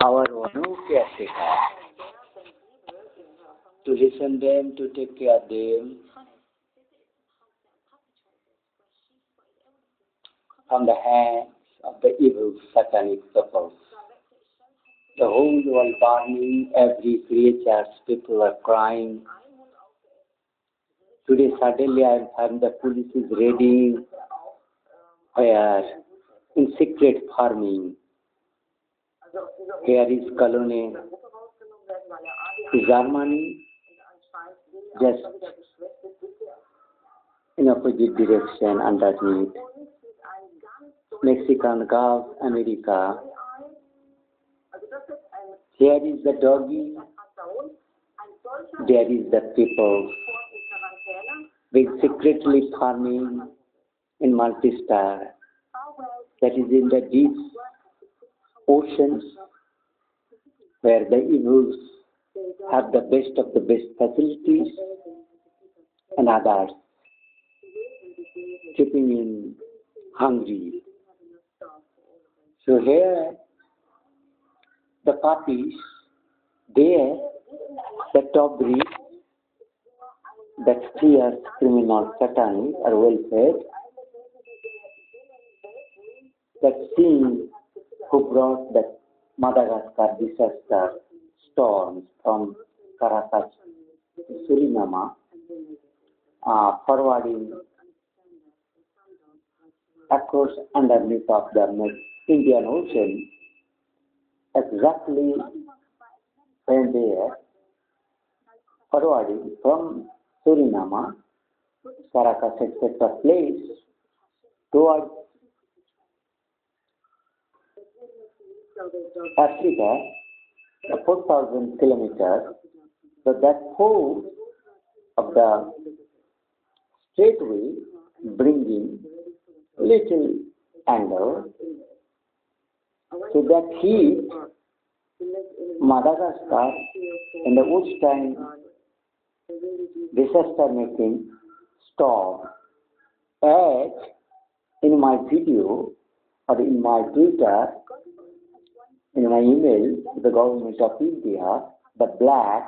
our UNUK USA, to listen them, to take care of them from the hands of the evil satanic peoples. The whole world burning, every creature, people are crying. Today suddenly I find the police is raiding where in secret farming. Here is colony, Germany, just in opposite direction underneath. Mexican Gulf, America. Here is the doggy, there is the people being secretly farming in multi-star, that is in the deep oceans where the evils have the best of the best facilities and others keeping in hungry. So here the puppies, there the top breed that fears criminal satanic are well fed. That scene who brought the Madagascar disaster storms from Caracas to Suriname, forwarding across underneath of the Indian Ocean, exactly when they are forwarding from Suriname, Caracas, etc. place towards Africa, 4,000 kilometers. So that force of the straightway bringing little angle. So that heat, Madagascar in the ocean disaster making storm. As in my video or in my Twitter, in my email to the government of India, the black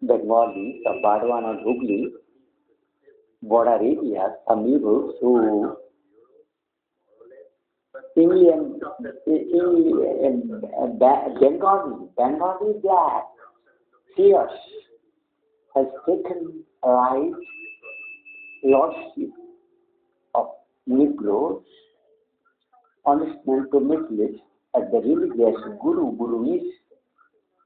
Bengalis of Bardwan and Hooghly border areas, some evils who Bengali black, fierce, has taken right lordship of Negroes, punishment to Middle East as the religious Guru is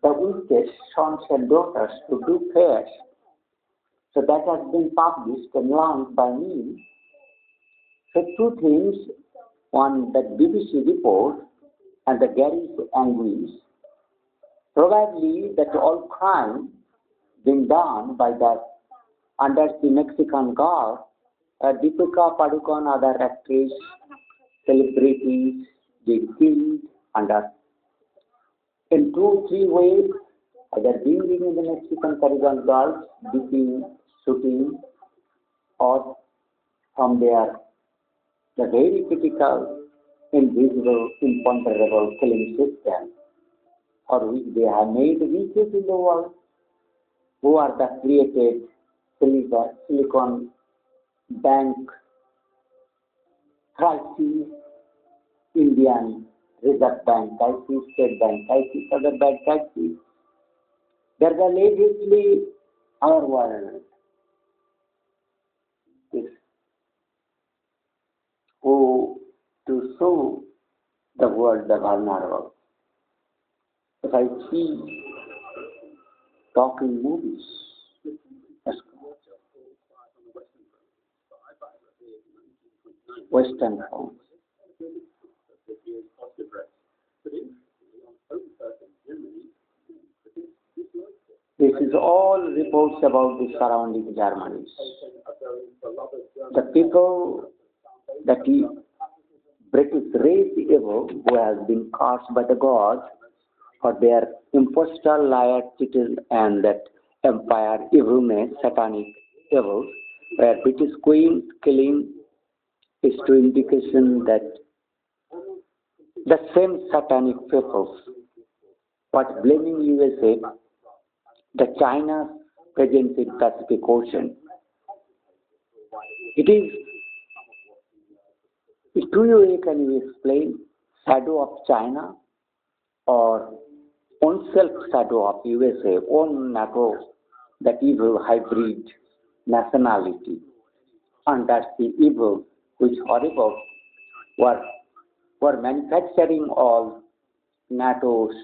the weakest sons and daughters to do prayers. So that has been published and learned by me. So two things, one that BBC report and the Gary's anguish, probably that all crime being done by the undersea Mexican Gulf, Deepika Padukone, other actors, celebrities, being killed under in 2-3 ways, either being in the Mexican Caribbean Gulf, dipping, shooting, or from there the very critical, invisible, imponderable killing system for which they have made riches in the world, who are the created Silicon Bank crisis, Indian Reserve Bank crisis, State Bank crisis, other bank crisis. They are allegedly our world is who to show the world the vulnerable. If I see talking movies, Western films, this is all reports about the surrounding Germany. The people that British race evil who has been cast by the gods for their impostor, liar, cheated, and that empire evilness, satanic evil, where British Queen killing is to indication that the same satanic peoples But blaming USA, the China's presence in Pacific Ocean. It is, to you, can you explain shadow of China or own self shadow of USA, own NATO, that evil hybrid nationality, and that's the evil which horrible were manufacturing all NATO's,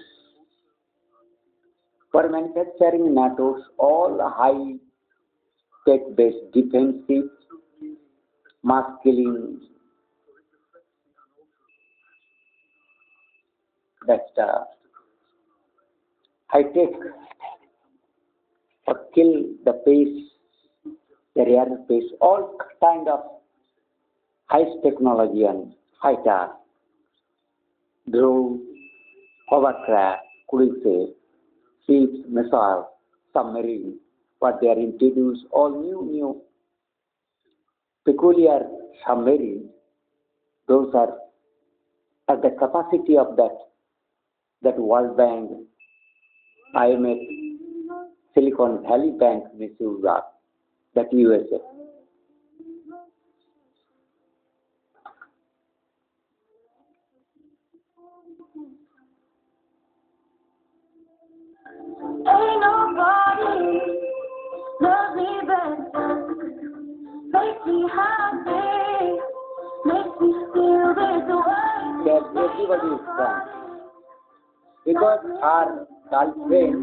all high tech-based defensive, mass killing, that's high tech, or kill the pace, the rare pace, all kind of high technology and fighter, drone, hovercraft, cruises, ships, missiles, submarines, what they are introduced, all new peculiar submarines, those are at the capacity of that World Bank, IMF, Silicon Valley Bank misuse that USA. Ain't nobody loves me better, makes me happy, makes me feel this way. That everybody is wrong. Because our girlfriend,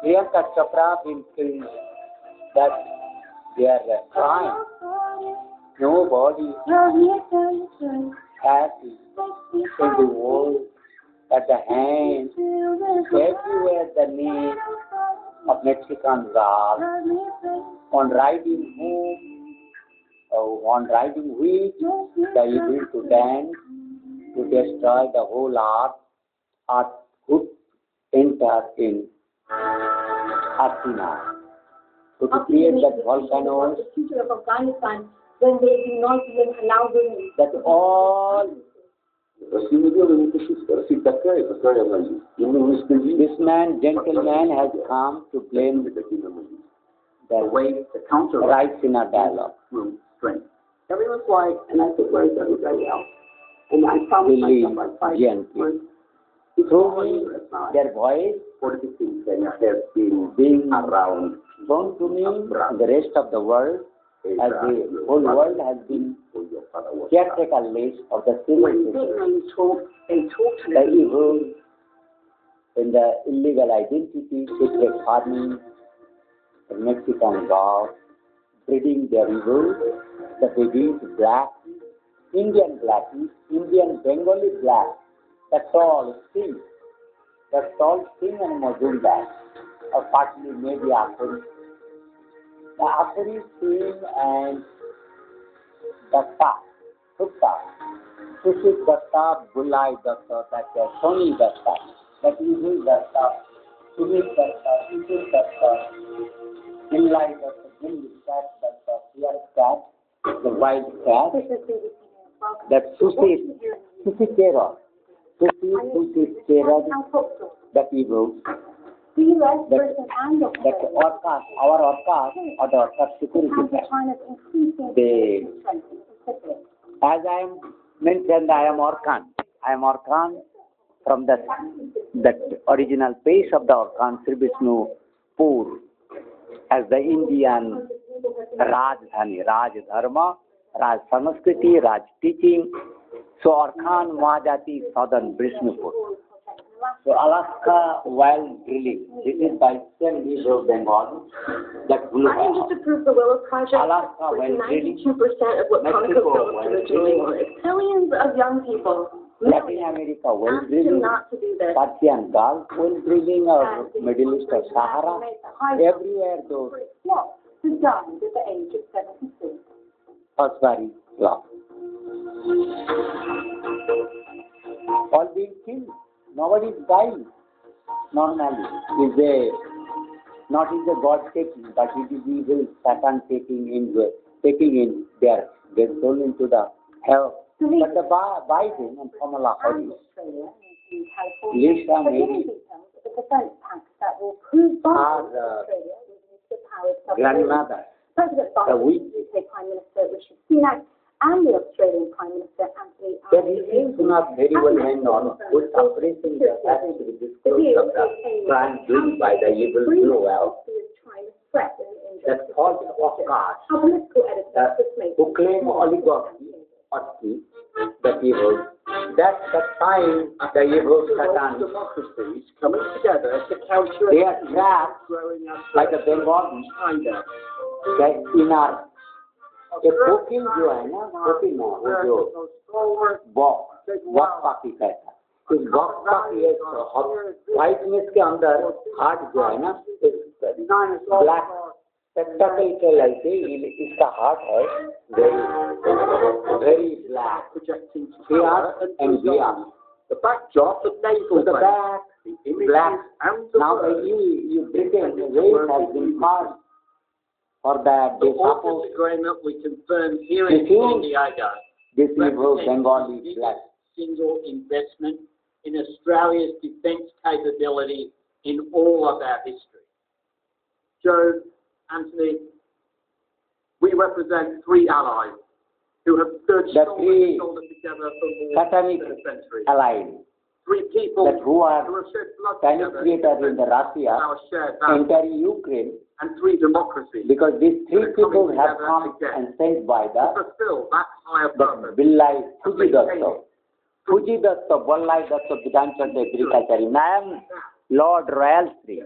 Priyanka Chopra, will feel that they are crying. Nobody happy in the world, at the hand, everywhere the name of Mexican girls, on riding whom, on riding which, the able to dance, to destroy the whole art could enter in Athena. To create that volcanoes, the future of Afghanistan when they do not even allow women. that all this gentleman has come to blame the way the council writes in a dialogue. Everyone's white, and I said, where's everybody else? And I promised myself I'd fight. Through me, their voice being around, shown to me, the rest of the world, as the whole world has been caretaker list of the civil the evil in the illegal identity, secret farming, the Mexican gods, breeding their evil, the babies black, Indian black, Indian Bengali black, that's all sin. That's all sin and Mazunda, or partly maybe Afuri. The Afuri sin and Datta, Sutta, Sushit Datta, Bulai Datta, that's a Sony Datta, that evil Datta, Sumit Datta, Sushit Datta, Gillai Datta, Gill Cat Datta, Fear Cat, the wild cat, that Sushit Terror. Sushi Terror, that evil, that orcas, our orcas, or the orcas security. They, as I am mentioned, I am Orkan. I am Orkan from that original base of the Orkan, Sri Vishnu Pur, as the Indian Rajdhani, Raj Dharma, Raj Sanskriti, Raj teaching. So Orkan Mahajati, southern Vishnupur. So Alaska wild drilling. This is by Assembly of Bengal. That blue. I can just approve the Willow Project. Alaska wild drilling. 92% of what Mexico wild drilling. Millions of young people. Latin America wild drilling. Not to do this. Persian Gulf wild drilling, or Middle East or Sahara. Everywhere those. Who died at the age of 76. Osbari law. All being killed. Nobody is dying. Normally, not is a God taking, but it is evil Satan taking in their soul into the hell. But the Biden and Kamala Harris, in California, Lisa have given Mary details of the defense packs that will prove vital to are Australia with nuclear-powered submarines. grandmother. President Biden, UK Prime Minister Rishi Sunak, and the Australian Prime Minister Anthony That is not very well known. Who suppressing the facts to disclose of the crime done by the evil blue whale. That cause of caste, who claim oligarchy, the evil. That's the sign of the evil Satan. Democracies coming together to counter. They are trapped like a Bengali. The inner. ये कोकिल जो है ना, कोकिल ना वो जो box पाकी कहता है, इस बॉक्स पाकी है वाइटनेस के अंदर हार्ट जो है ना, ब्लैक स्पेक्टाकल के लाइके इसका हार्ट है very black, projecting here and here. The backdrop, the nasal the back, black. Now you Britain race has been passed. For that, they suppose agreement we confirm here in San Diego. This evil Bengali black. Single investment in Australia's defence capability in all of our history. Joe, Anthony, we represent three allies who have stood shoulder to shoulder together for more than a century. Allied. Three people who are have shed blood Chinese creators in the Russia, enter Ukraine, and three democracies. Because these three people have come and sent by the Billai Fuji Datta. Fuji Datta, Ballai Datta, Vidhan Chandra Agriculture. I am Lord Royal Sri,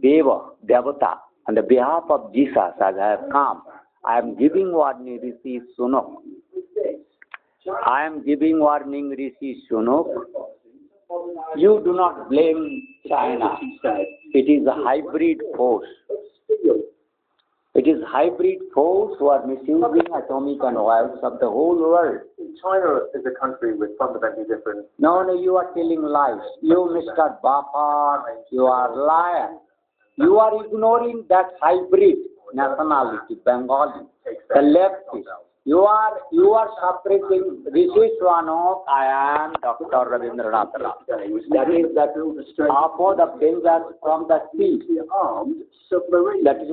Deva, Devata, on the behalf of Jesus as I have come. I am giving warning, Rishi Sunuk. I am giving warning, Rishi Sunuk. You do not blame China. It is a hybrid force. It is hybrid force who are misusing atomic and oils of the whole world. China is a country with fundamentally different. No, you are telling lies. You, Mr. Bafar, you are liar. You are ignoring that hybrid nationality, Bengali, the leftist. You are suppressing Rishi Swanok. I am Dr. Rabindranath Rao. That is that upward of danger from the sea. That is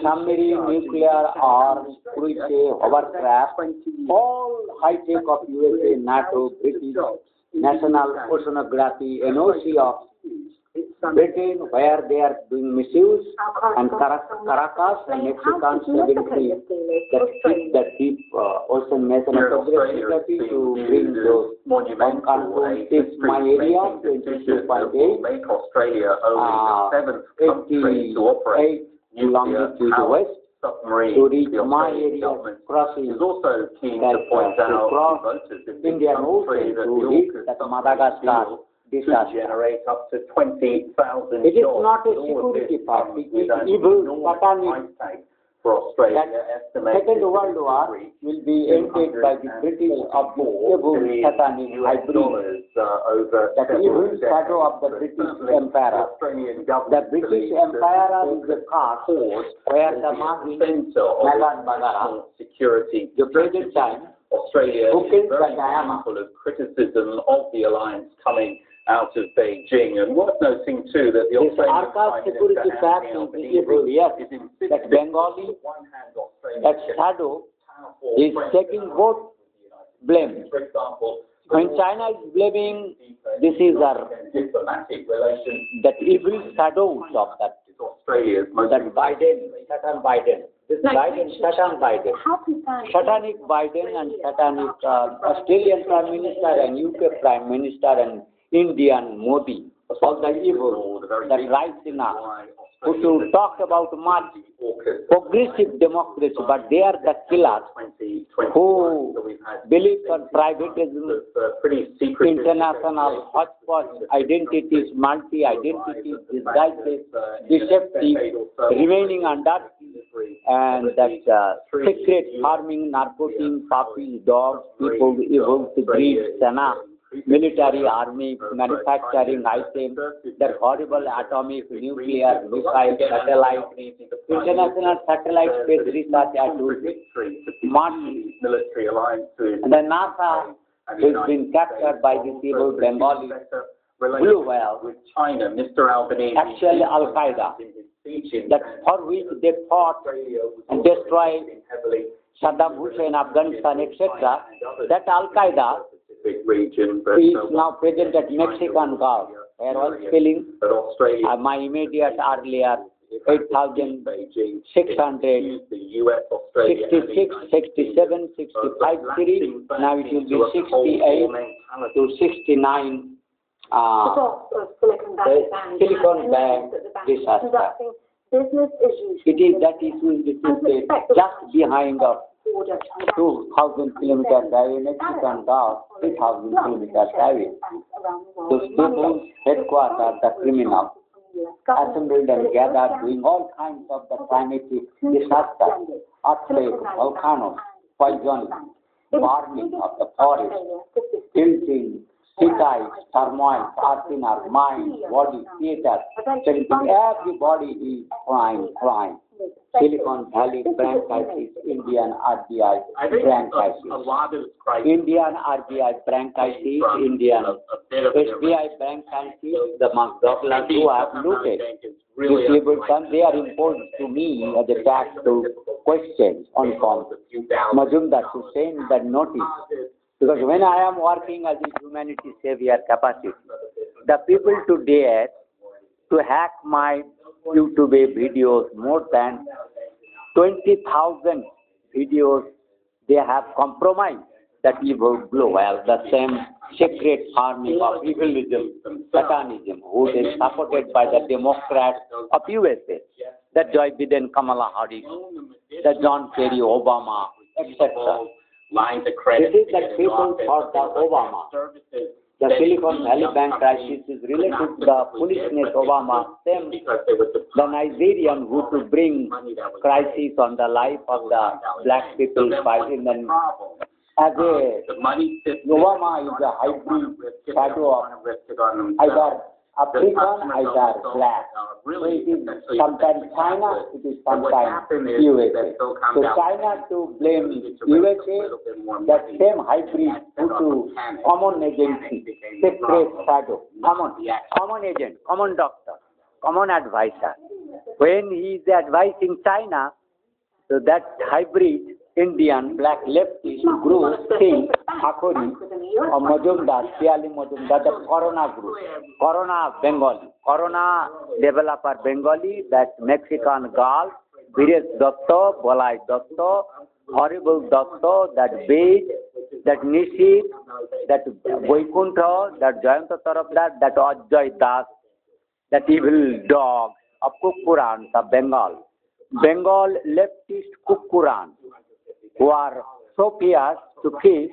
submarine, nuclear arms, cruise, hovercraft, all high-tech of USA, NATO, British, National Oceanography, NOAA of Britain, where they are doing misuse, and Caracas and Mexicans the deep ocean mesmerized to bring those volcanoes. My area, 22.8, make Australia only the seventh country to operate longitude west. To reach my area, crossing is also keen to point out voters in Indian Ocean to reach that Madagascar. To generate up to 20,000 jobs. It is not a security party. It is evil, satanic. For Australia, Second World War will be ended by the British of the evil satanic hybrid. The evil shadow of the British Empire. The British Empire is a caste where the Malan Bagara, security, the present time, Australia is very mindful of criticism of the alliance coming out of Beijing, and worth noting too that the Australian Prime security fact is evil, yes, that Bengali, that shadow is taking both blame. For example, when China is blaming, this is diplomatic relations. That evil shadow of that. Australia's that Biden, Satan Biden. This Biden, Satan Biden. Satanic Biden and satanic Australian Prime Minister and UK Prime Minister and Indian Modi. All the evil that rise in us. Who should talk about much progressive democracy, but they are the killers who believe on privatism, international hodgepodge identities, multi-identities, disguises, deceptive, remaining under, and that secret farming, narcotics, puppies, dogs, people, evil, breed, sana, military, army, manufacturing items, that horrible atomic, nuclear, missile, satellite, international satellite space research at Mars, military alliances, and the NASA has been captured by this evil Bengali blue whale, with China, Mr. Albanese, actually Al-Qaeda, that for which they fought and destroyed Saddam Hussein, Afghanistan, etc., that Al-Qaeda is now present at Mexican Gulf, where oil spilling, my immediate earlier 8,600, 66, 67, 65 series, now it will be 68 to 69 Silicon Valley disaster. Business as usual. It is that issue just behind of 2,000 kilometers away, Mexican Gulf, 3,000 kilometers away. Those people's headquarters, the criminals, assembled and gathered, doing all kinds of the climatic disasters, earthquakes, volcanoes, poisoning, burning of the forest, tilting, cities, turmoil, earth in our mind, body, theater, everybody is crying. Silicon Valley bronchitis, Indian RBI bronchitis, Indian RBI bronchitis, Indian SBI bronchitis, the McDouglas who have looted distribution, they are imposed to me as a tax to questions on Majumdar to send the notice. Because when I am working as a humanity savior capacity, the people to dare to hack my YouTube videos, more than 20,000 videos, they have compromised that evil blue whale, the same secret farming of evilism, satanism, who is supported by the Democrats of USA, the Joe Biden, Kamala Harris, the John Kerry, Obama, etc. This is the people for the Obama. The Silicon Valley Bank crisis is related to the foolishness Obama, same the Nigerian who to bring crisis on the life of the black people fighting. And as a Obama is a hybrid shadow of either African, either black. So it is sometimes China, it is sometimes USA. So China to blame USA, that same hybrid who to common agency, secret shadow, common agent, common doctor, common advisor. When he is advising China, so that hybrid Indian black leftist group think Akori or Majumdar, Piali Majumdar, the Corona group, Corona Bengali, Corona developer Bengali, that Mexican Gulf, Vires Doctor, Bolai Doctor, horrible Doctor, that Bej, that Nishi, that Boikuntha, that Jayanta Tarafdar, that Ajay Das, that evil dog of Kukuran, the Bengal leftist Kukuran, who are so fierce to kiss,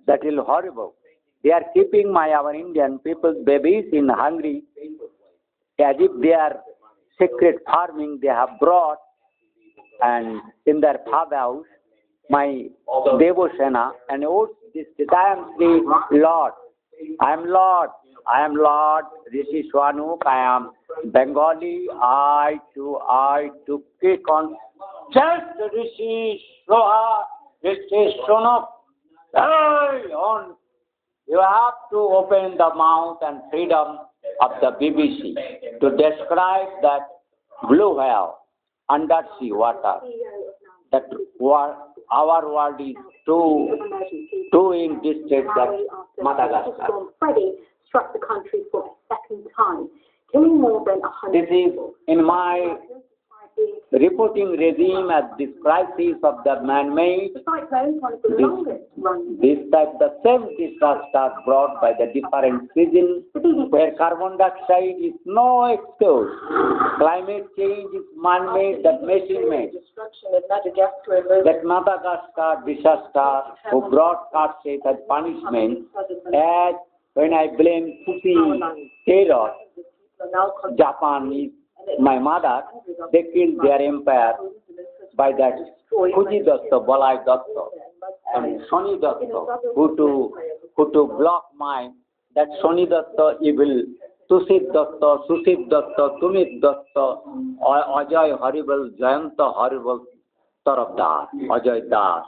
that is horrible. They are keeping our Indian people's babies in Hungary as if they are secret farming they have brought, and in their farmhouse, my Devosena, and oh, this I am the Lord, I am Lord, Rishi Swanuk, I am Bengali, I to kick on just Rishi Soha, Rishi Swanuk, on. You have to open the mouth and freedom of the BBC to describe that blue whale, undersea water, that our world is too in distance that Madagascar. Freddie struck the country for a second time, killing more than 100 This is people. in my reporting regime as this crisis of the man-made. The cyclone, one of the longest running. This type, the same disaster brought by the different seasons, where carbon dioxide is no excuse. Climate change is man-made, that machine-made. That Madagascar disaster who brought curses as punishment, as when I blame Pussy terror, Japan is my mother, they killed their empire by that Fuji Datta, Balai Datta, and Soni Datta, who to block my, that Soni Datta evil, Susit Datta, Tumit Datta, Ajay horrible, Jayanta horrible, Tarafdar, Ajay Das,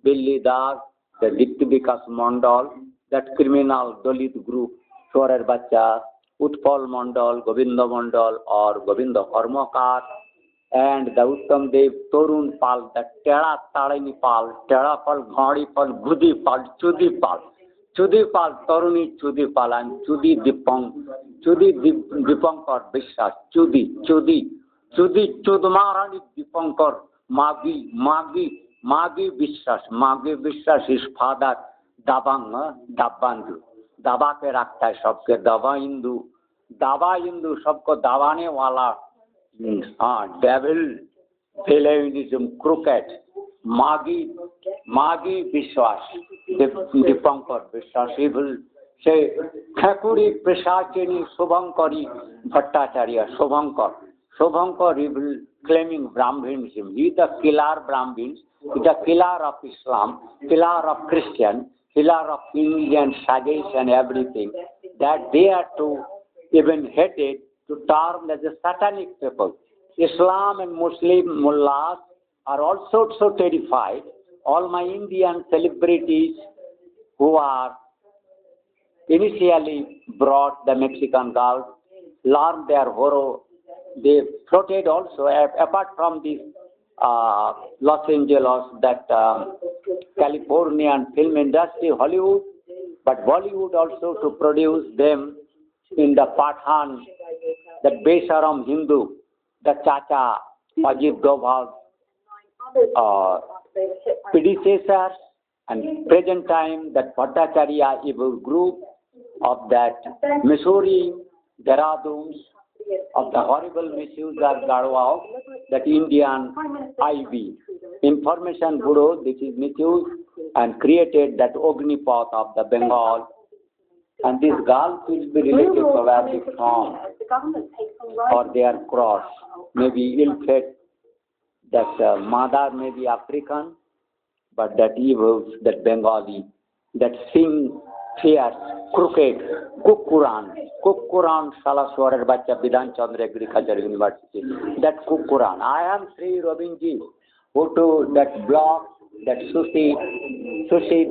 Billy Das, the Dikti Vikas Mandal, that criminal Dalit group, Swarer Bacha, Utpal Mandal, Govinda Mandal or Govinda Karmakar, and the Uttam Dev, Torun Pal, the Tera Tarani Pal, Tera Pal, Ghadi Pal, Gudi Pal, Chudi Pal, Chudi Pal, Toruni Chudi Pal, and Chudi Dipankar Vishwas, Chudi Chudmarani Dipankar, Magi Vishwas, his father, Dabang, Dabandu. दबा के रखता है सबके दबा हिंदू सबको दबाने वाला devil फेलेविनिज्म crooked मागी विश्वास दीपंकर विश्वास इविल से ठाकुरी प्रसाचिनी शुभंकरी भट्टाचार्य शुभंकर evil claiming Brahminism. He the killer Brahmins, he the killer of Islam, killer of Christian, killer of Indian sages and everything, that they are to even headed to term as a satanic people. Islam and Muslim mullahs are also so terrified. All my Indian celebrities who are initially brought the Mexican Gulf, learned their horror. They floated also, apart from this Los Angeles, that Californian film industry, Hollywood, but Bollywood also to produce them in the Pathan, the Besaram Hindu, the Chacha, Ajit Doval, predecessors, and present time that Bhattacharya evil group of that Missouri, Dehraduns, of the horrible misuse of Garhwal, that Indian IB, Information Bureau, which is misused and created that Ognipath of the Bengal. And this Gulf will be related probably from or their cross, maybe ill-fed, that mother may be African, but that evils, that Bengali, that sing fierce, crooked, Kukuran, Salaswarar Bacha, Bidhan Chandra Agriculture University, that Kukuran. I am srirobinji, who to that blog, that Sushi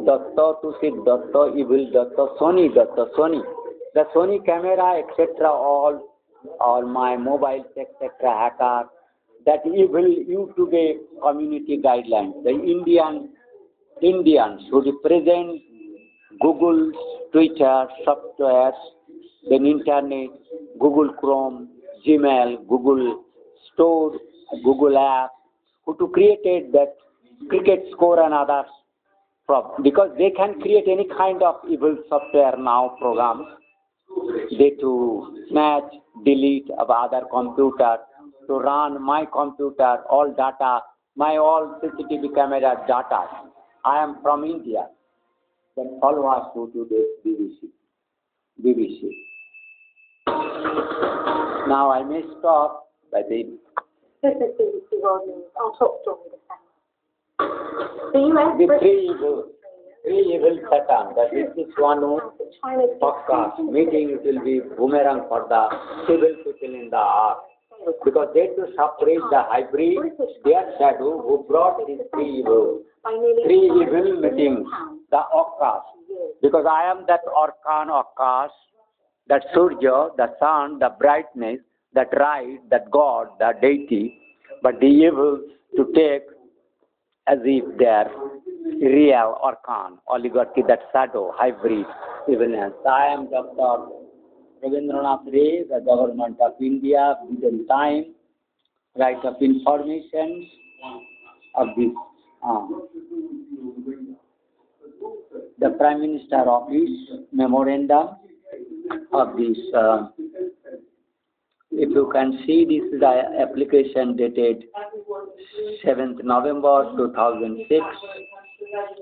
Datta, Evil Datta, Sony Datta, the Sony camera, etc., all my mobiles, etc., hacker, that evil YouTube community guidelines. The Indians should represent Google, Twitter, softwares, then internet, Google Chrome, Gmail, Google Store, Google App, who to create that cricket score and others, because they can create any kind of evil software now programs. They to snatch, delete of other computer, to run my computer, all data, my all CCTV camera data. I am from India. Then follow us to this BBC. Now I may stop by the... This is BBC World News. I'll talk story this time. The three evil Satan. That is one podcast meeting. It will be boomerang for the civil people in the earth. Because they to suppress the hybrid, their shadow who brought these three evil meetings, the Okas. Because I am that Orkan Okas, that Surya, the sun, the brightness, that right, that God, the deity, but the evil to take as if they are real Orkan, oligarchy, that shadow, hybrid, evilness. I am Dr. Rabindranath Ray, the government of India, within time, right of information of this, the Prime Minister Office memorandum of this. If you can see, this is the application dated 7th November 2006,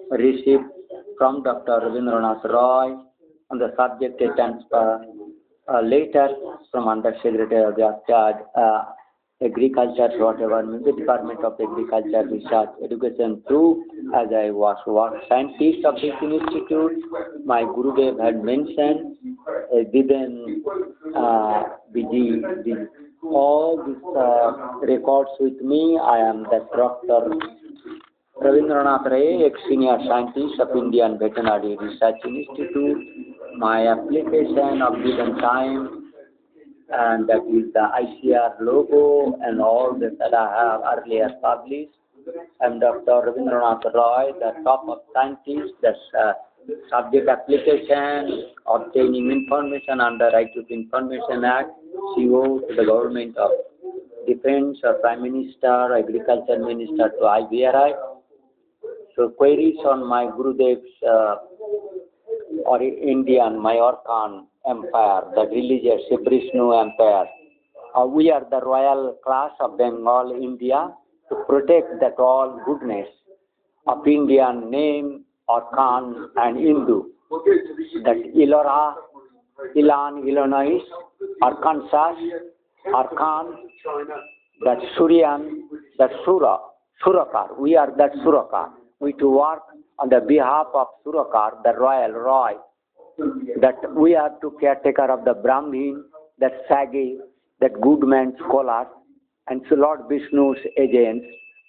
received from Dr. Rabindranath Roy on the subject transfer. Later from Undersecretary of the Agriculture, whatever, the Department of Agriculture, Research, Education too, as I was scientist of this institute. My Gurudev had mentioned, given all these records with me. I am the Dr. Rabindranath Ray, ex-senior scientist of Indian Veterinary Research Institute. my application of given time, and that is the ICR logo and all that I have earlier published. I'm Dr. Rabindranath Roy, the top of scientists. That's subject application, obtaining information under Right to Information Act, CO to the Government of Defense or Prime Minister, Agriculture Minister to IBRI. So queries on my Gurudev's or Indian, my Orkhan Empire, the religious Vishnu Empire. We are the royal class of Bengal, India, to protect that all goodness of Indian name, Orkhan and Hindu. That Elora, Ilan, Illinois, Arkansas, Orkhan, that Suryan, that Surakar. We are that Surakar. We to work on the behalf of Surakar, the royal Roy, that we are to caretaker of the Brahmin, that Sagi, that good man scholars, and so Lord Vishnu's agents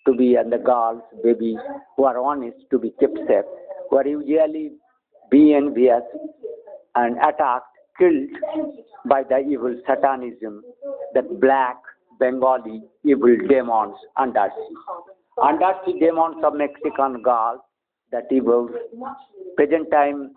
to be, and the girls, babies who are honest to be kept safe, who are usually envious and attacked, killed by the evil satanism, that black Bengali evil demons undersea. Undersea demons of Mexican Gulf, that evil, present time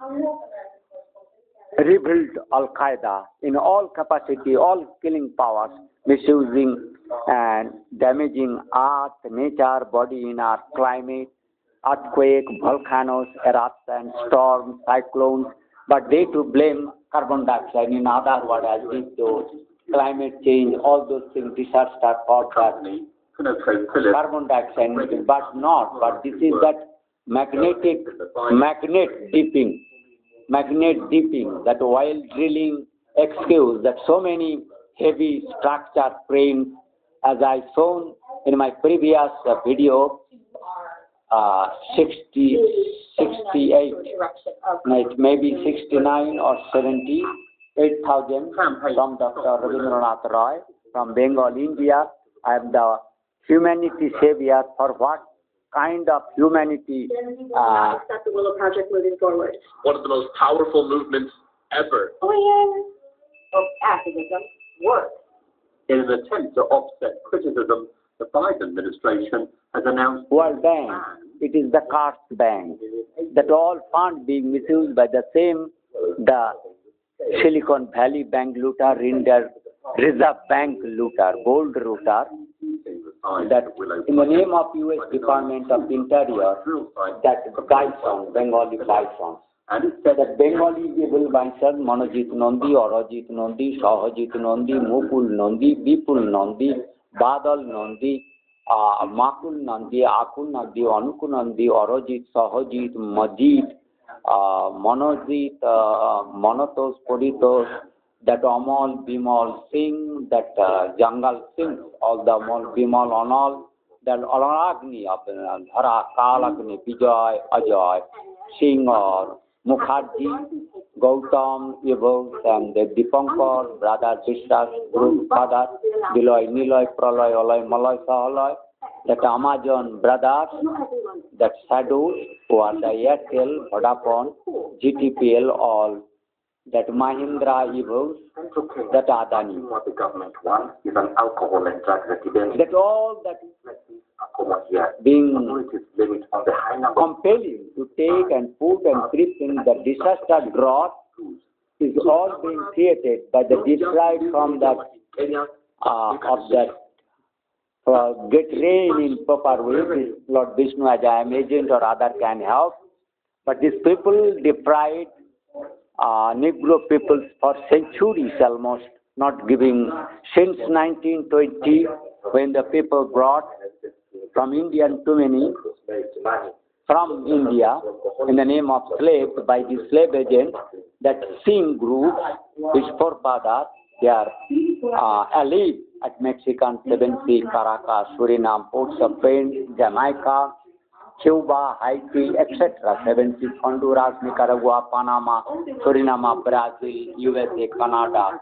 rebuilt Al-Qaeda in all capacity, all killing powers, misusing and damaging earth, nature, body in our climate, earthquake, volcanoes, eruption, storms, cyclones, but they to blame carbon dioxide, in other words, as if those climate change, all those things, disaster caused that carbon dioxide, but not, but this is that magnet dipping, that while drilling excuse that so many heavy structure frames, as I shown in my previous video, 68, maybe 69 or 78,000 from Dr. Rabindranath Roy from Bengal, India. I am the humanity savior. For what kind of humanity? Stop the Willow Project moving forward. One of the most powerful movements ever. Activism works. In an attempt to offset criticism, the Biden administration has announced World Bank. It is the cost bank. That all funds being misused by the same, the Silicon Valley Bank looter, Reserve Bank looter, gold looter, that in the name of U.S. Department of Interior, that bison, Bengali bison, that Bengali evil bison, Manojit Nandi, Orajit Nandi, Sahajit Nandi, Mukul Nandi, Bipul Nandi, Badal Nandi, Makul Nandi, Akul Nandi, Anukul Nandi, Orajit, Sahajit, Majid, Manojit, Monotos, Poritos, that Amal, Bimal Singh, that Jangal Singh, all the Amal, Bimal Anal, that Alagni, Dhara, Kalagni, Vijay, Ajay, Singh or Mukherjee, Gautam, Evos, and the Dipankar, brother, sisters, group, father, Biloy, Niloy, Praloy, Oloy, Maloy, Sahaloy, that Amazon brothers, that Sadhu, who are the Airtel, Vodafone, GTPL, all, that Mahindra evils, that Adani. what the government wants is an alcohol and drugs epidemic. That all that being limit on the high number compelling to take and put and grip in the disaster drought is all being created by the dislike from the of that get rain in proper way. This Lord Vishnu as I am agent or other can help, but these people deprived Negro peoples for centuries almost, not giving since 1920 when the people brought from Indian too many from India in the name of slave by the slave agent, that same group, his forefathers, they are allied at Mexican 70, Caracas, Suriname, Port of Spain, Jamaica, Cuba, Haiti, etc. 70, Honduras, Nicaragua, Panama, Suriname, Brazil, USA, Canada.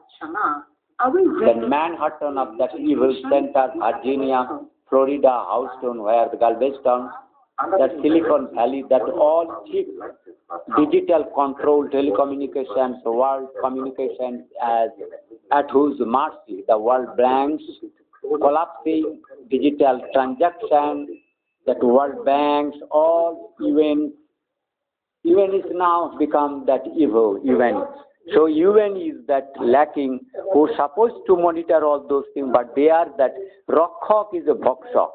The Manhattan of that evil center, Virginia, Florida, Houston, where the Galveston, that Silicon Valley, that all cheap digital control telecommunications, world communications at whose mercy the world blanks, collapsing digital transactions, that world banks, all events is now become that evil event. So UN is that lacking who's supposed to monitor all those things, but they are that Rakshak is a Bhakshak.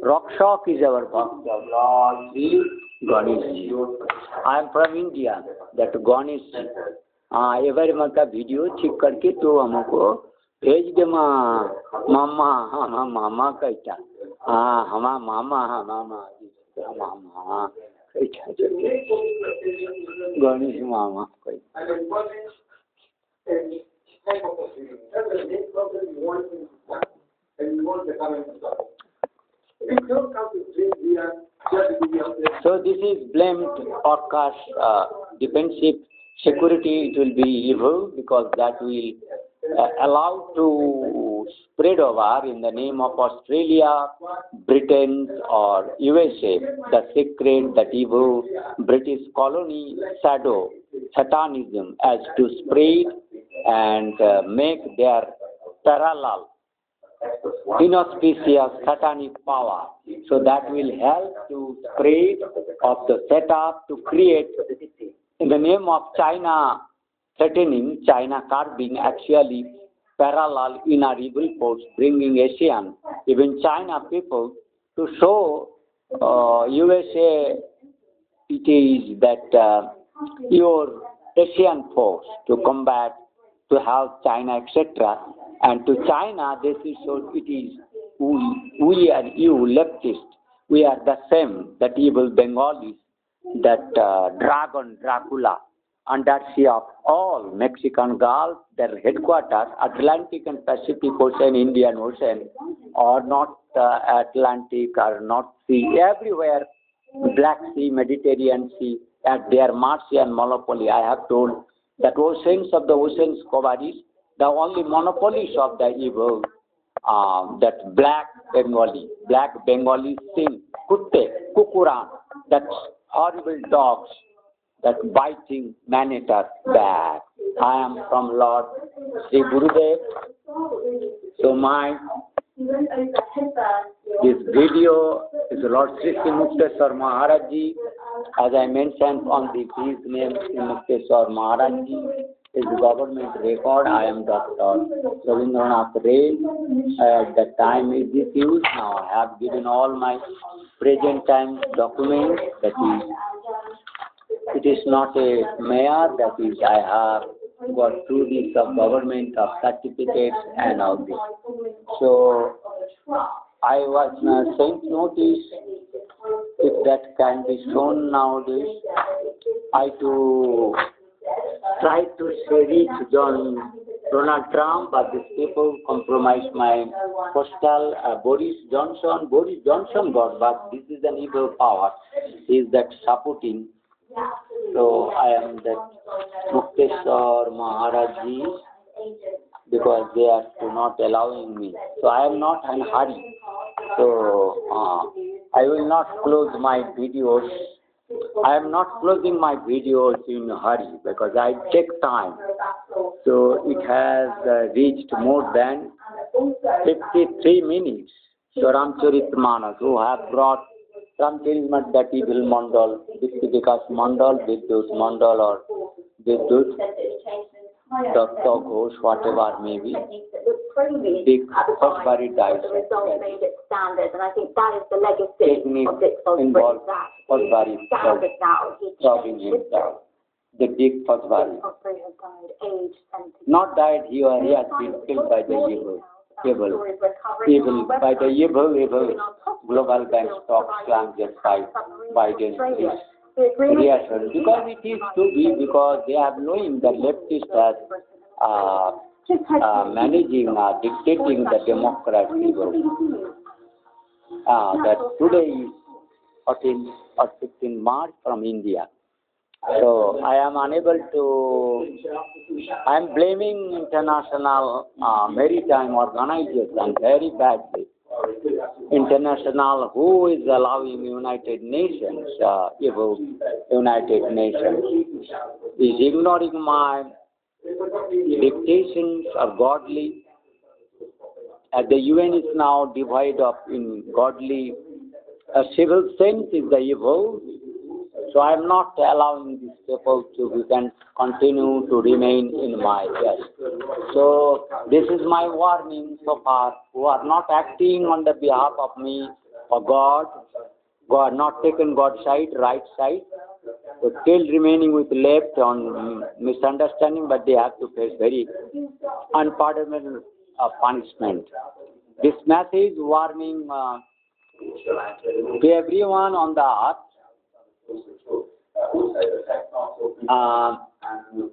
Rakshak is our Bhakshak. Lord Ganesh. I am from India, that Ganesh. Every month का video ठीक करके तो हमको भेज दे मामा हाँ मामा कहता हमारा मामा हाँ मामा मामा कहता गणेश मामा So this is blamed forecast defensive security. It will be evil because that will allow to spread over in the name of Australia, Britain or USA, the secret, that evil British colony shadow, satanism, as to spread and make their parallel inauspicious satanic power. So that will help to spread of the setup to create in the name of China threatening, China carving actually parallel inner evil force, bringing Asian, even China people to show USA it is that your Asian force to combat, to help China, etc. And to China, this is so it is we and you leftist, we are the same, that evil Bengalis, that dragon Dracula, undersea of all Mexican Gulf, their headquarters, Atlantic and Pacific Ocean, Indian Ocean, or North Atlantic or North Sea, everywhere, Black Sea, Mediterranean Sea, at their Martian monopoly. I have told that oceans of the oceans coveries, the only monopolies of the evil, that black Bengali sing, kutte, kukuran, that horrible dogs, that biting man-eater back. I am from Lord Sri Gurudev. So this video is Lord Sri Mukteswar Maharaj Ji. As I mentioned on his name, Sri Mukteswar Maharaj Ji is government record. I am Dr. Rabindranath Ray. The time is diffused. Now I have given all my present time documents. That is, it is not a mayor. That is, I have got through this of government of certificates and all this. So I was sent notice, if that can be shown nowadays. I to try to reach Donald Trump, but these people compromised my postal. Boris Johnson got, but this is an evil power. He is that supporting. So I am that Mukteswar Maharaj Ji, because they are not allowing me. So I am not in a hurry. So I will not close my videos. I am not closing my videos in a hurry because I take time. So it has reached more than 53 minutes. So Ramcharitmanas, who have brought Ramcharitmanas, that evil Mandal, Vikas Mandal, Vidyut Mandal or Vidyut, Dr. Ghosh, whatever may be. Big Bari died. Technique involved Bari solving himself. The big Bari. Not died, he has been killed by the evil. By the evil global bank stock slam just by Biden is reassured. Because it is to be, because they are knowing the leftist as managing, dictating the democracy. That today is 14 or 15 March from India. So I am unable to, I am blaming international maritime organization very badly. international, who is allowing United Nations, evoke United Nations, is ignoring my dictations are godly. The UN is now divided up in godly. A civil sense is the evil. So I am not allowing these people to continue to remain in my chest. So this is my warning so far, who are not acting on the behalf of me or God, who are not taken God's side, right side, but still remaining with left on misunderstanding, but they have to face very unpardonable punishment. This message warning to everyone on the earth,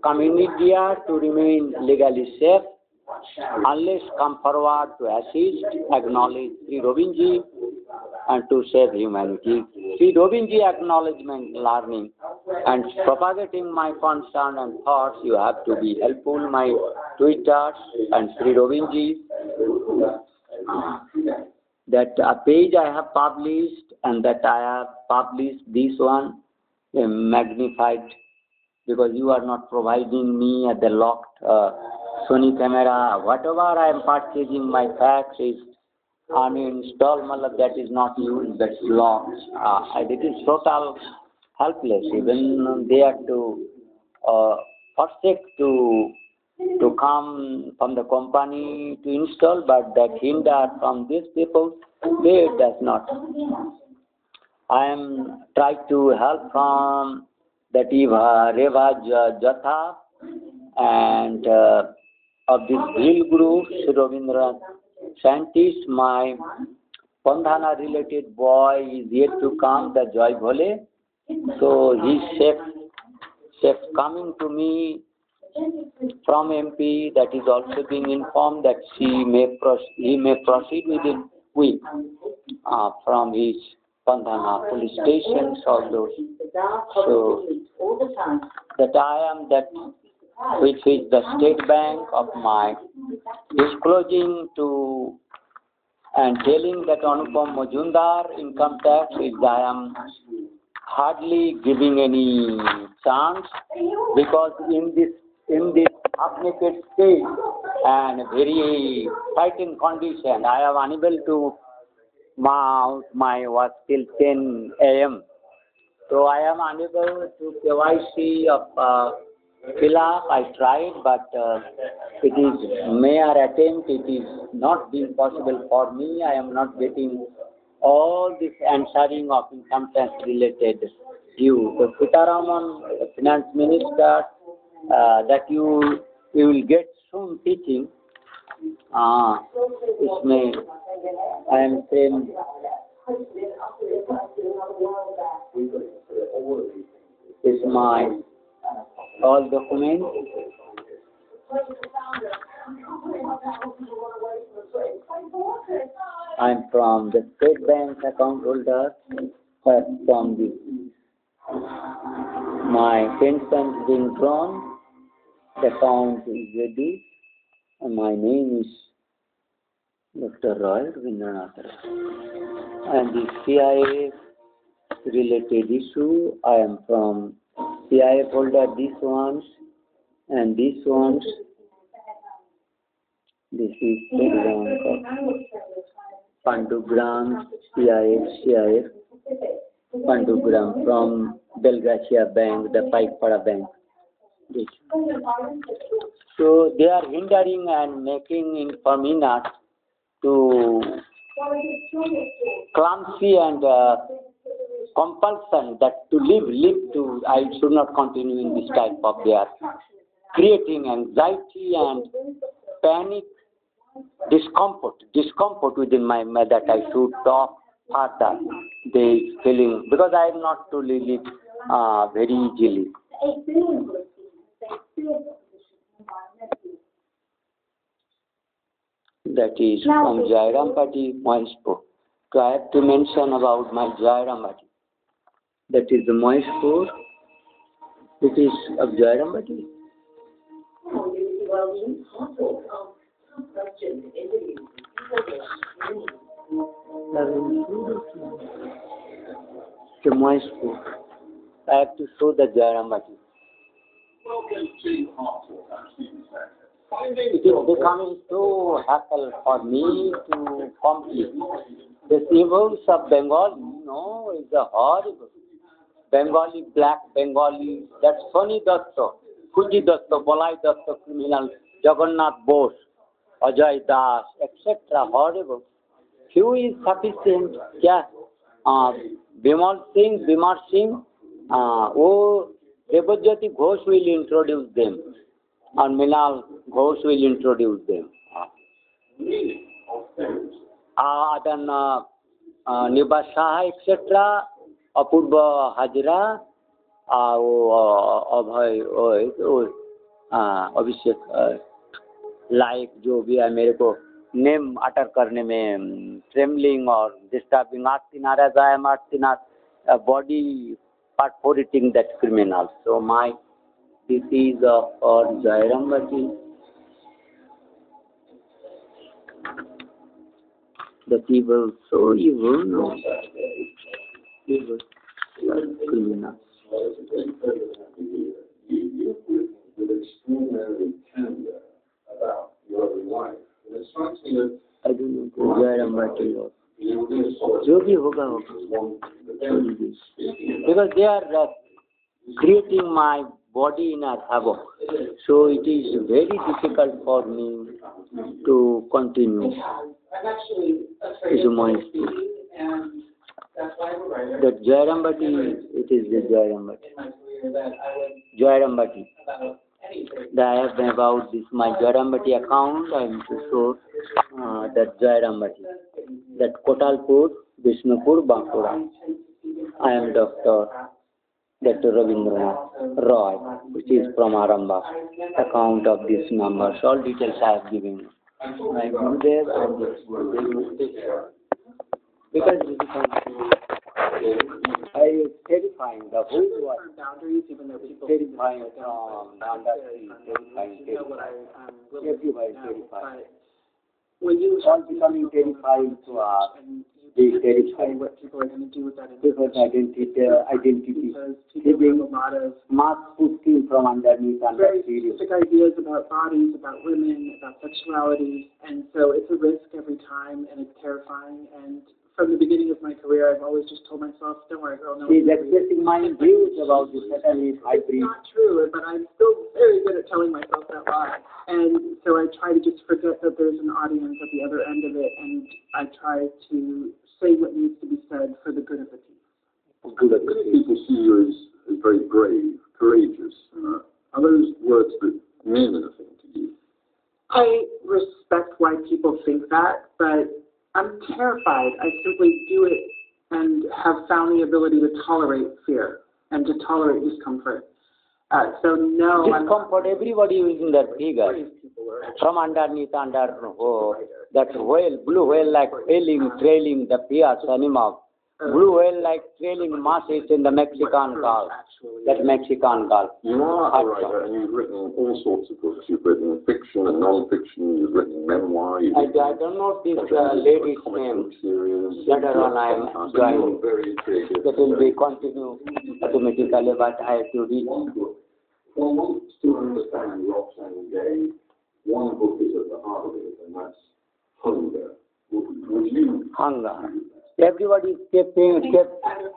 come in India to remain legally safe, unless come forward to assist, acknowledge srirobinji, and to save humanity. Srirobinji acknowledgement, learning, and propagating my concern and thoughts. You have to be helpful. My Twitter and srirobinji. That a page I have published, and that I have published this one magnified, because you are not providing me at the locked Sony camera. Whatever I am purchasing, my fax is uninstalled, that is not used, that's locked. It is total helpless. Even they are to forsake to come from the company to install, but that hinder from these people, they does not. I am trying to help from that Reva Jatha and of this real group, Sri Rabindranath scientist. My Pandhana related boy is yet to come, the Joy Bhole. So he's safe coming to me from MP. That is also being informed that he may proceed within week from his Pandhana police stations, all those. So that I am that which is the State Bank of my disclosing to and telling that Anupam Majumdar income tax is I am hardly giving any chance, because in this half-naked state and very frightened condition, I am unable to mount my work till 10 a.m. So I am unable to KYC of fill up. I tried, but it is mere attempt. It is not being possible for me. I am not getting all this answering of income tax related due. So Sitaraman, the finance minister, that you will get soon teaching. I am saying is my all documents. I am from the State Bank account holder, but from the my pension being drawn, the account is ready, and my name is Dr. Roy Rabindranath. And the CIA related issue, I am from CIA folder, these ones and these ones. This is State Bank of Pandugram, CIA, Pandugram from Belgracia Bank, the Paikpada Bank. This. So they are hindering and making informing to clumsy and compulsion that to live to, I should not continue in this type of, they are creating anxiety and panic, discomfort within my mind that I should talk further. They feeling, because I am not to live very easily. That is from Jairampati, Mohishpur. So I have to mention about my Jairampati. That is the Mohishpur. It is of Jairampati. The moist food. I have to show the Jairamati. It is becoming so hassle for me to complete. The evils of Bengali, is a horrible. Bengali, black Bengali, that's Soni Datta, Fuji Datta, Balai Datta, criminal, Jagannath Bose, Ajay Das, etc. Horrible. Few is sufficient. Yeah. Bimar Singh, Debajyoti Ghosh will introduce them. And Minal Ghosh will introduce them. Then Nibas Shah, etc. Apurva Hajra, Abhishek, like जो भी है मेरे को name अटर करने में trembling और disturbing आर्टिनारा जायम आर्टिनार body perforating that criminal. So my disease or Jairamati, the evil, so evil, no, evil, criminal. You with extraordinary candor about your own life. And it strikes me that I don't know, Jairamati or जो भी होगा होगा, because they are creating my body in a havoc, so it is very difficult for me to continue. That Jairamati, it is the Jairamati. I have about this my Jairamati account. I am to show that Jairamati, that Kotalpur, Vishnupur, Bankura. I am Dr. Ravindranath Roy, which is from Aramba. Account of this numbers, all details I have given. My Gurudev and this Gurudev, because it becomes terrifying. The whole world terrifying. Everybody terrified. All becoming terrified to us. They terrified. What people are going to do with that People's identity, giving mass pushing from underneath and very specific ideas about bodies, about women, about sexuality, and so it's a risk every time, and it's terrifying. And from the beginning of my career, I've always just told myself, "Don't worry, girl, no." She's expressing my views about the satanic hybrid. It's not true, but I'm still very good at telling myself that lie, and so I try to just forget that there's an audience at the other end of it, and I try to say what needs to be said for the good of the people. many people see you as very brave, courageous. Are those words that mean anything to you? I respect why people think that, but I'm terrified. I simply do it and have found the ability to tolerate fear and to tolerate discomfort. So no, discomfort, everybody using that figure. From underneath, that whale, blue whale like trailing the Pia's anima. Blue whale like trailing masses in the Mexican Gulf. That Mexican Gulf. You are a writer, and you've written all sorts of books. You've written fiction and non-fiction. You've written memoir. I don't know this lady's name. Later on I am joining. That will be continue automatically, but I have to read. Well, one to understand eruption game, one book is at the heart of it, and that's hunger. Would you? Hunger. Everybody kept on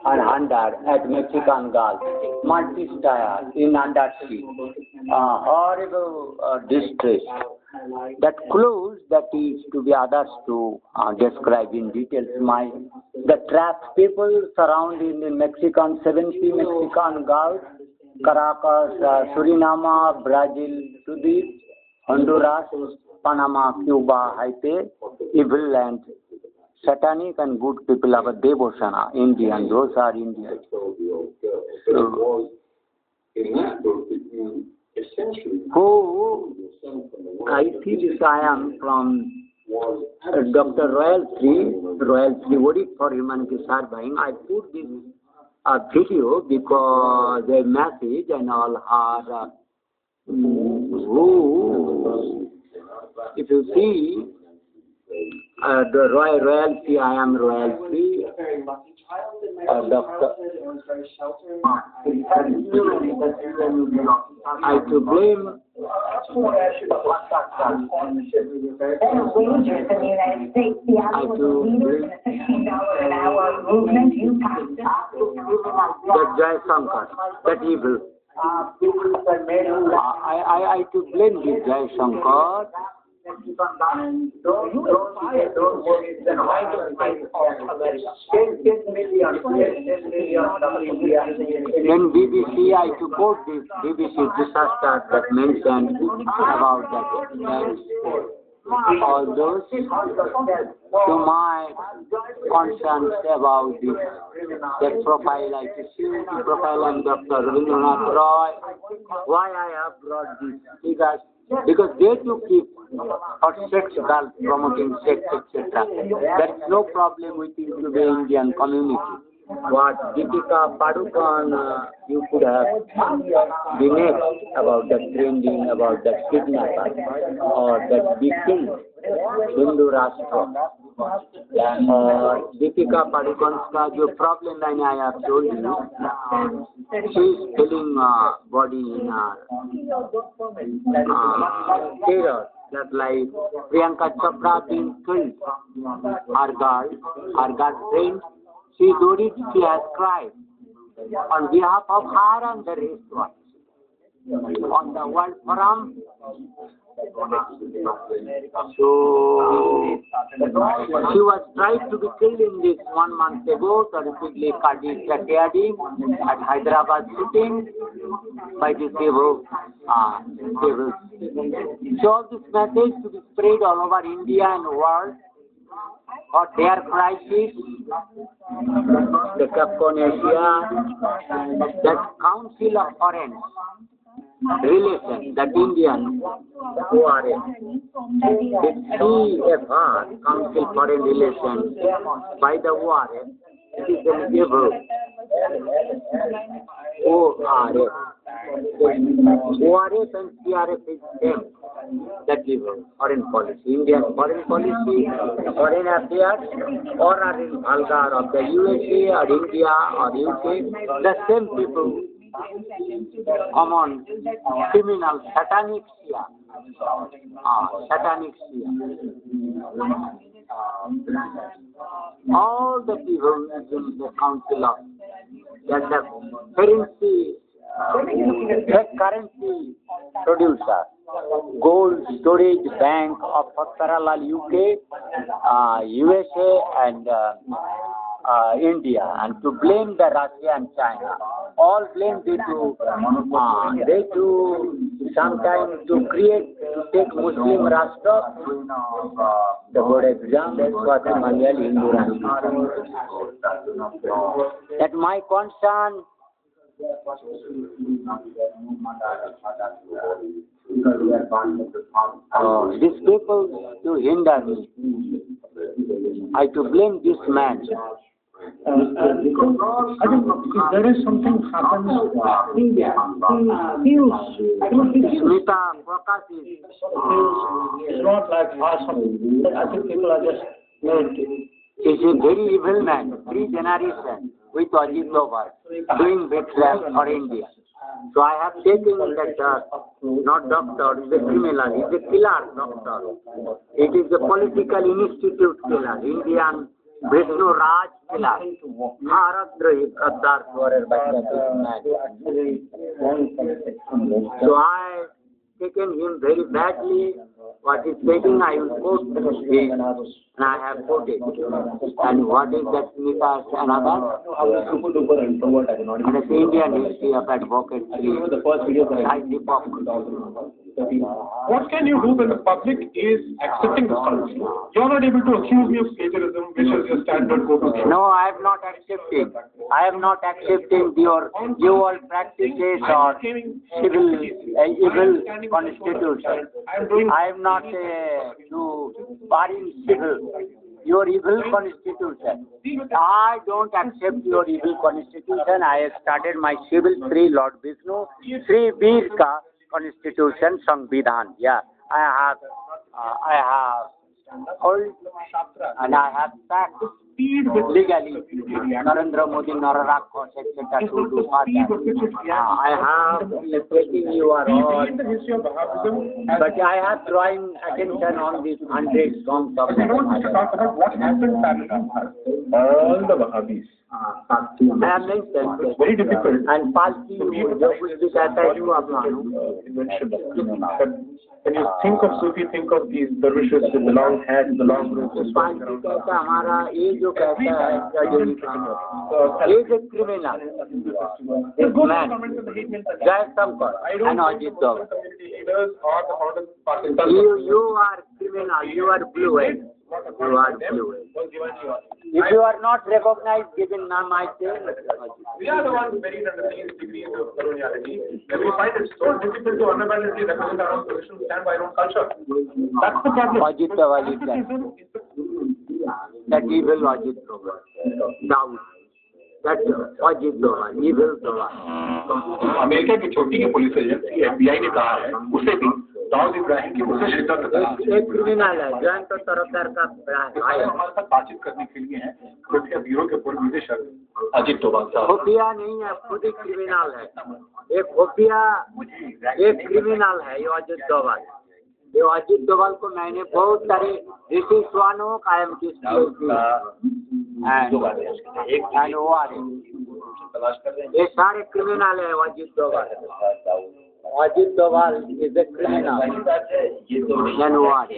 hunger at Mexican Gulf, multi-star in undersea, horrible distress. That clues that is to be others to describe in details. The trapped people surrounding in Mexican 70 Mexican Gulf, Caracas, Suriname, Brazil, Sudan, Honduras, Panama, Cuba, Haiti, evil and satanic and good people are Devosana, Indian, those are Indians. So, in that book that you essentially I see this I am from Dr. Royalty, Worried for Humanity Surviving. I put this video because the message and all are if you see The royalty, I am royalty. Doctor. I to blame. That Jai Shankar, that evil. I to blame this Jai Shankar. Don't worry, then I don't fight of America. 10 million. Then BBC, I to quote this BBC disaster that mentioned about that all those to my concerns about this that profile I to see the profile and Dr. Rabindranath Roy. Why I have brought this because they too keep or sex girls promoting sex, etc. There is no problem with the Indian community. What Deepika Padukone you could have been next about that trending, about that kidnapper or that big king, Hindu Rashtra. Deepika Padukone's का जो problem line I have told you, she is feeling body in terror. Just like Priyanka Chopra being killed, her girlfriend, she worried, she has cried on behalf of her and the rest ones. On the World Forum, so she was tried to be killed in this 1 month ago, terrifically cardiac at Hyderabad shooting by the civil. So all this message to be spread all over India and world for their crisis, the Capconesia, that Council of Foreign Relations, that Indian ORA, the CFR, Council Foreign Relations, by the ORA, it is an evil ORA. ORF and CRF is same, that evil, foreign policy. Indian foreign policy, foreign affairs, or are in vulgar of the USA or India or UK, the same people. Common criminal satanic sphere. Satanic sphere. All the people in the council of that the currency producer, gold storage bank of parallel UK, USA and India, and to blame the Russia and China. All blame they to sometimes to create, to take Muslim Rashtra, the board exam, that's what the Malayali Hindu Rashtra. That my concern, these people to hinder me. I to blame this man. I think if there is something happens, he feels it's not like awesome. I think people are just made. He's a very evil man, 3 generations with Ajit Dover, doing betrayal for India. So I have taken that not doctor, he's a criminal, he's a killer doctor. It is a political institute killer, Indian Vishnu Raj killer. Haradrahi Qaddar Swarer man. So I taken him very badly. What is taking, I will quote it, and I have quoted. And what is that Smita another? And it's Indian history of advocacy. What can you do when the public is accepting this policy? You're not able to accuse me of plagiarism, which is your standard go-to. No, I am not accepting. I am not accepting your dual practices or civil evil constitution. I am not barring civil. Your evil constitution. I don't accept your evil constitution. I have started my civil Sri Lord Vishnu, Sri Bir ka Constitution, Samvidhan. Yeah, I have hold, and I have sat legally. Narendra Modi, Nararakos, etc. to do that. I have taken you are all, but I have drawing attention on these 100 songs of We don't need to talk about what happened all the Wahhabis. I have mentioned Very difficult. and Palki, जो कुछ भी कहता है जो आप मानो. When you think of Sufi, think of these dervishes with the long hats, the long robes. Palki कहता हमारा ये जो कहता है ये जो criminal, this man, Jai Shankar and Ajit Dover. You are criminal, you are blue-eyed. You are blue-eyed. If you are not recognized, given name, I say. We are the ones buried under these degrees of coloniality, and we find it so difficult to unabashedly represent our own position, stand by our own culture. That's the problem. Ajit Dover is that evil Ajit Dover. Daud. That's Ajit Dover, evil Dover. America की छोटी की police agency FBI ने कहा है उसे भी दाऊद इब्राहिम की मुझसे शिद्दत एक क्रिमिनल है जॉइंट तो तरफदार का भाई हमारे साथ बातचीत करने के लिए हैं खुफिया ब्यूरो के पूर्व निदेशक अजीत डोभाल साहब खुफिया नहीं है खुद ही क्रिमिनल है एक खुफिया एक क्रिमिनल है ये अजीत डोभाल को मैंने बहुत सारे ऋषि स्वानों कायम की ये सारे क्रिमिनल है Ajit Doval Ajit Dover is a criminal. Then what?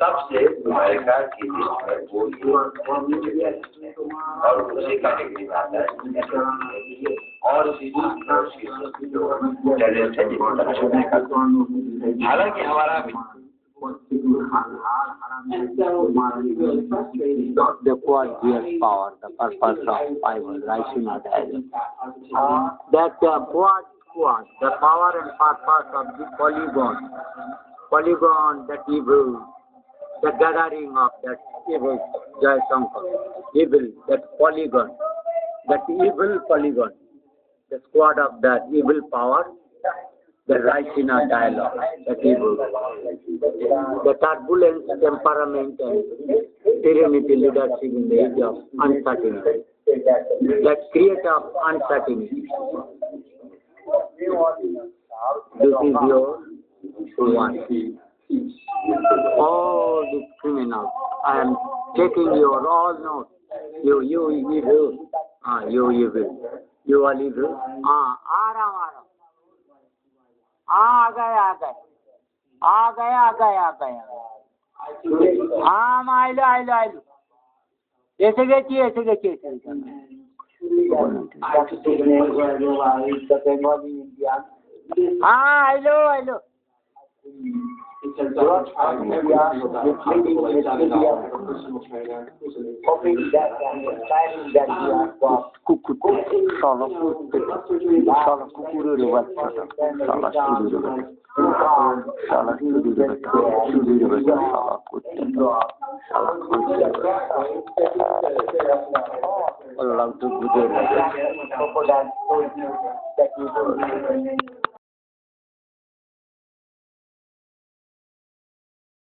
तब से अमेरिका की लिस्ट में वो और उसी कैटेगरी में आता है और टेररिस्ट है हालांकि हमारा The quad gives power, the purpose of Bible, Raishina dialogue. That quad, the power and purpose of the polygon, that evil, the gathering of that evil, Jai Shankar, evil, that polygon, the squad of that evil power, the Raishina dialogue, that evil, the turbulence, temperament, and serenity leadership in the age of uncertainty, that creator of uncertainty. This is your one. All these criminals, I am taking your all notes. You evil. You evil. You are evil. आ गए हाँ आइलो ऐसे गेची हाँ आइलो Allah